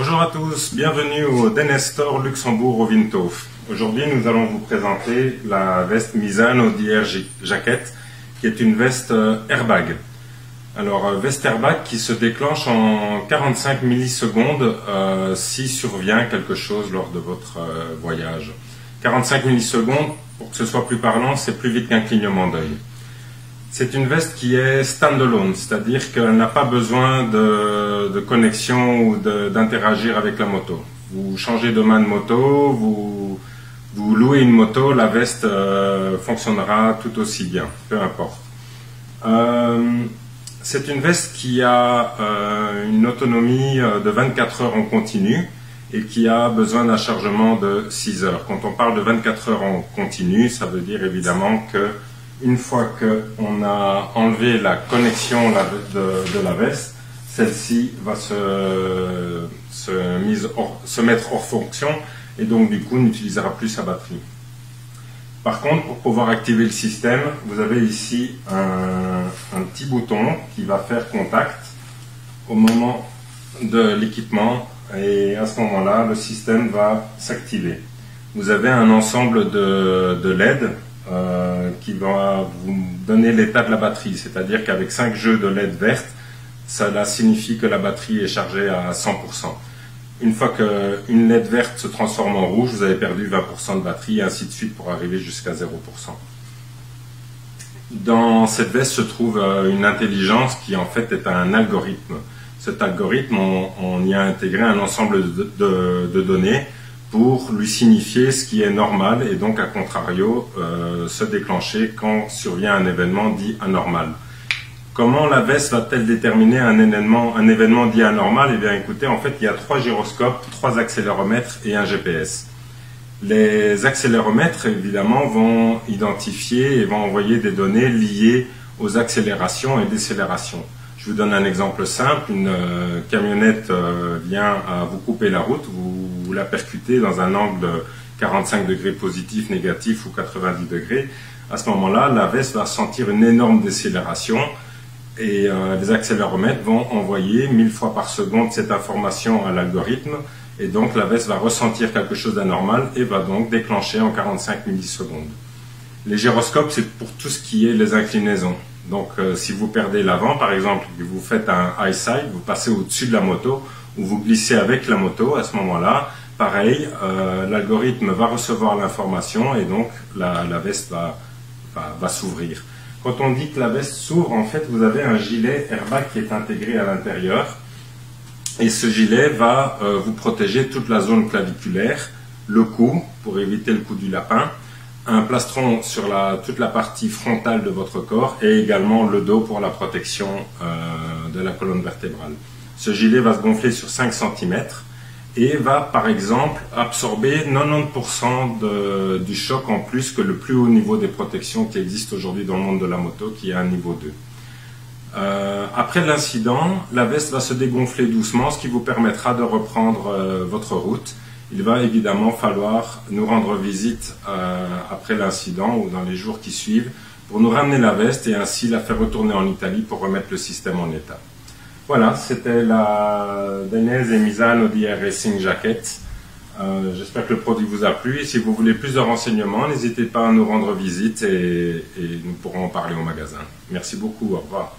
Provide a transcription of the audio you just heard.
Bonjour à tous, bienvenue au DNS Store Luxembourg au Windhof. Aujourd'hui, nous allons vous présenter la veste Misano d'IR Jacket, qui est une veste airbag. Alors, veste airbag qui se déclenche en 45 millisecondes si survient quelque chose lors de votre voyage. 45 millisecondes, pour que ce soit plus parlant, c'est plus vite qu'un clignement d'œil. C'est une veste qui est standalone, c'est-à-dire qu'elle n'a pas besoin de connexion ou d'interagir avec la moto. Vous changez de main de moto, vous louez une moto, la veste fonctionnera tout aussi bien, peu importe. C'est une veste qui a une autonomie de 24 heures en continu et qui a besoin d'un chargement de 6 heures. Quand on parle de 24 heures en continu, ça veut dire évidemment que une fois qu'on a enlevé la connexion de la veste, celle-ci va se mettre hors fonction et donc du coup n'utilisera plus sa batterie. Par contre, pour pouvoir activer le système, vous avez ici un petit bouton qui va faire contact au moment de l'équipement et à ce moment-là, le système va s'activer. Vous avez un ensemble de LED qui va vous donner l'état de la batterie, c'est-à-dire qu'avec 5 jeux de LED vertes, cela signifie que la batterie est chargée à 100%. Une fois qu'une LED verte se transforme en rouge, vous avez perdu 20% de batterie et ainsi de suite pour arriver jusqu'à 0%. Dans cette veste se trouve une intelligence qui en fait est un algorithme. Cet algorithme, on y a intégré un ensemble de données pour lui signifier ce qui est normal et donc à contrario se déclencher quand survient un événement dit anormal. Comment la veste va-t-elle déterminer un événement dit anormal? Eh bien écoutez, en fait il y a 3 gyroscopes, 3 accéléromètres et un GPS. Les accéléromètres évidemment vont identifier et vont envoyer des données liées aux accélérations et décélérations. Je vous donne un exemple simple, une camionnette vient à vous couper la route, vous la percutez dans un angle de 45 degrés positif, négatif ou 90 degrés. À ce moment-là, la veste va sentir une énorme décélération et les accéléromètres vont envoyer 1000 fois par seconde cette information à l'algorithme et donc la veste va ressentir quelque chose d'anormal et va donc déclencher en 45 millisecondes. Les gyroscopes, c'est pour tout ce qui est les inclinaisons. Donc si vous perdez l'avant par exemple, et vous faites un high side, vous passez au-dessus de la moto ou vous glissez avec la moto, à ce moment-là, pareil, l'algorithme va recevoir l'information et donc la veste va s'ouvrir. Quand on dit que la veste s'ouvre, en fait vous avez un gilet airbag qui est intégré à l'intérieur et ce gilet va vous protéger toute la zone claviculaire, le cou pour éviter le coup du lapin, un plastron sur toute la partie frontale de votre corps et également le dos pour la protection de la colonne vertébrale. Ce gilet va se gonfler sur 5 cm et va par exemple absorber 90% du choc en plus que le plus haut niveau des protections qui existe aujourd'hui dans le monde de la moto qui est un niveau 2. Après l'incident, la veste va se dégonfler doucement, ce qui vous permettra de reprendre votre route. Il va évidemment falloir nous rendre visite après l'incident ou dans les jours qui suivent pour nous ramener la veste et ainsi la faire retourner en Italie pour remettre le système en état. Voilà, c'était la Denez et Misano d'IR Racing Jacket. J'espère que le produit vous a plu et si vous voulez plus de renseignements, n'hésitez pas à nous rendre visite et nous pourrons en parler au magasin. Merci beaucoup, au revoir.